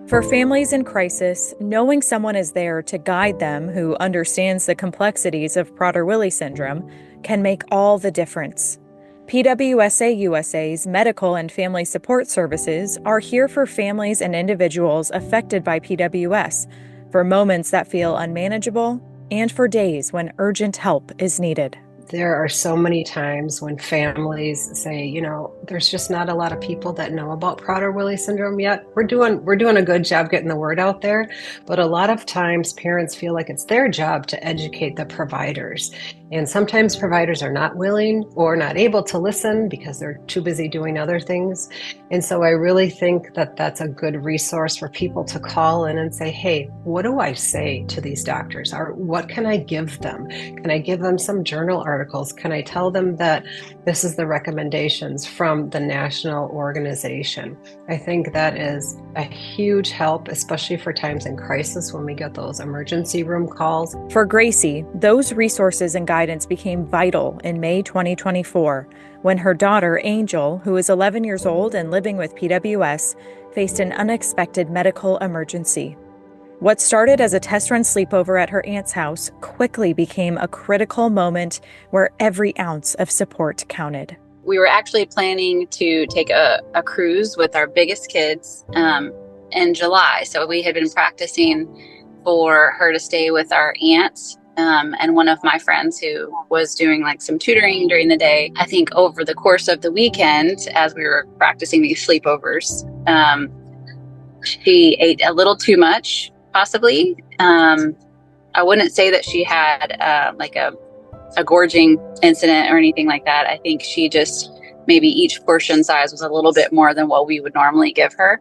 For families in crisis, knowing someone is there to guide them who understands the complexities of Prader-Willi syndrome can make all the difference. PWSA USA's medical and family support services are here for families and individuals affected by PWS, for moments that feel unmanageable and for days when urgent help is needed. There are so many times when families say, there's just not a lot of people that know about Prader-Willi syndrome yet. We're doing a good job getting the word out there, but a lot of times parents feel like it's their job to educate the providers. And sometimes providers are not willing or not able to listen because they're too busy doing other things. And so I really think that that's a good resource for people to call in and say, hey, what do I say to these doctors? Or what can I give them? Can I give them some journal articles? Can I tell them that this is the recommendations from the national organization? I think that is a huge help, especially for times in crisis when we get those emergency room calls. For Gracie, those resources and guidance became vital in May 2024 when her daughter, Angel, who is 11 years old and living with PWS, faced an unexpected medical emergency. What started as a test run sleepover at her aunt's house quickly became a critical moment where every ounce of support counted. We were actually planning to take a cruise with our biggest kids in July. So we had been practicing for her to stay with our aunt and one of my friends who was doing like some tutoring during the day. I think over the course of the weekend, as we were practicing these sleepovers, she ate a little too much, possibly. I wouldn't say that she had like a gorging incident or anything like that. I think she just, maybe each portion size was a little bit more than what we would normally give her.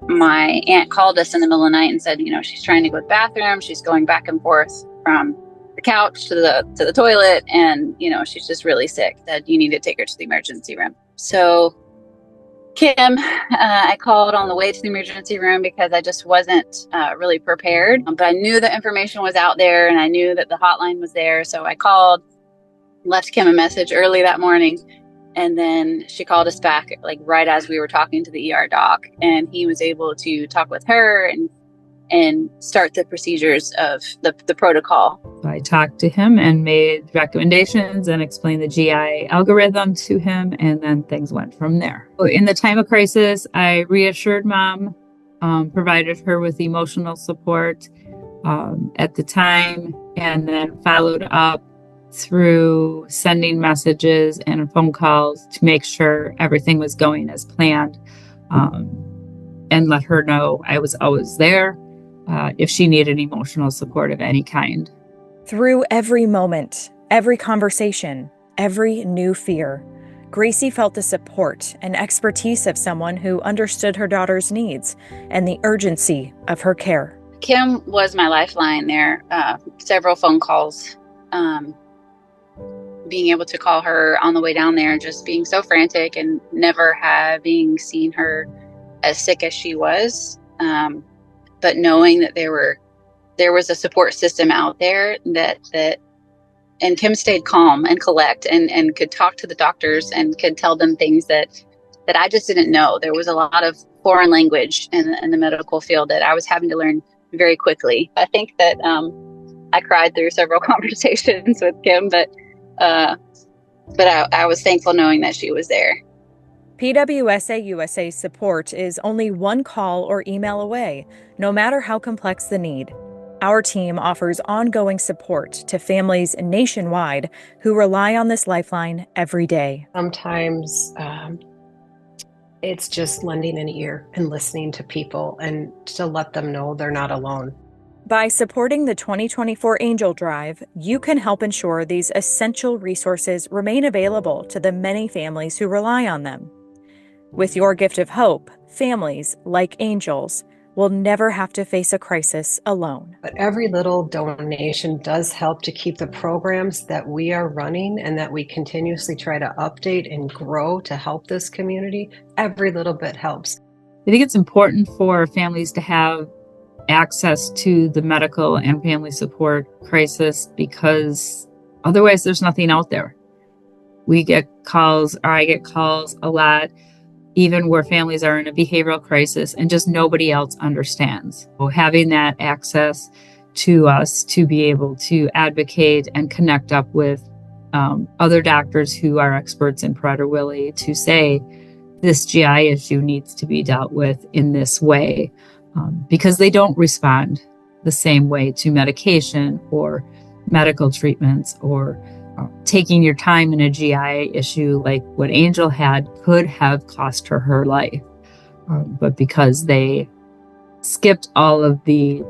My aunt called us in the middle of the night and said, she's trying to go to the bathroom. She's going back and forth from the couch to the toilet. And, she's just really sick, that you need to take her to the emergency room. So Kim, I called on the way to the emergency room because I just wasn't really prepared. But I knew the information was out there and I knew that the hotline was there. So I called, left Kim a message early that morning. And then she called us back like right as we were talking to the ER doc. And he was able to talk with her and start the procedures of the protocol. I talked to him and made recommendations and explained the GI algorithm to him, and then things went from there. In the time of crisis, I reassured mom, provided her with emotional support at the time, and then followed up through sending messages and phone calls to make sure everything was going as planned, and let her know I was always there if she needed emotional support of any kind. Through every moment, every conversation, every new fear, Gracie felt the support and expertise of someone who understood her daughter's needs and the urgency of her care. Kim was my lifeline there. Several phone calls, being able to call her on the way down there, just being so frantic and never having seen her as sick as she was. But knowing that there was a support system out there and Kim stayed calm and collect and could talk to the doctors and could tell them things that I just didn't know. There was a lot of foreign language in the medical field that I was having to learn very quickly. I think that I cried through several conversations with Kim, but I was thankful knowing that she was there. PWSA USA's support is only one call or email away, no matter how complex the need. Our team offers ongoing support to families nationwide who rely on this lifeline every day. Sometimes it's just lending an ear and listening to people and to let them know they're not alone. By supporting the 2024 Angel Drive, you can help ensure these essential resources remain available to the many families who rely on them. With your gift of hope, families, like Angel's, will never have to face a crisis alone. But every little donation does help to keep the programs that we are running and that we continuously try to update and grow to help this community. Every little bit helps. I think it's important for families to have access to the medical and family support crisis because otherwise there's nothing out there. We get calls, or I get calls a lot even where families are in a behavioral crisis and just nobody else understands. So having that access to us to be able to advocate and connect up with other doctors who are experts in Prader-Willi to say, this GI issue needs to be dealt with in this way, because they don't respond the same way to medication or medical treatments, or taking your time in a GI issue like what Angel had could have cost her life. But because they skipped all of the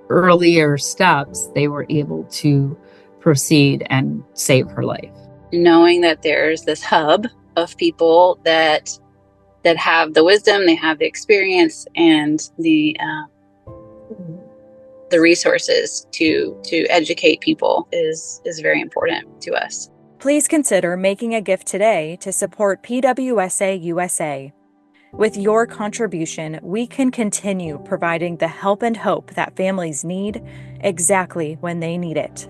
earlier steps, they were able to proceed and save her life. Knowing that there's this hub of people that have the wisdom, they have the experience, and the resources to educate people is very important to us. Please consider making a gift today to support PWSA USA. With your contribution, we can continue providing the help and hope that families need exactly when they need it.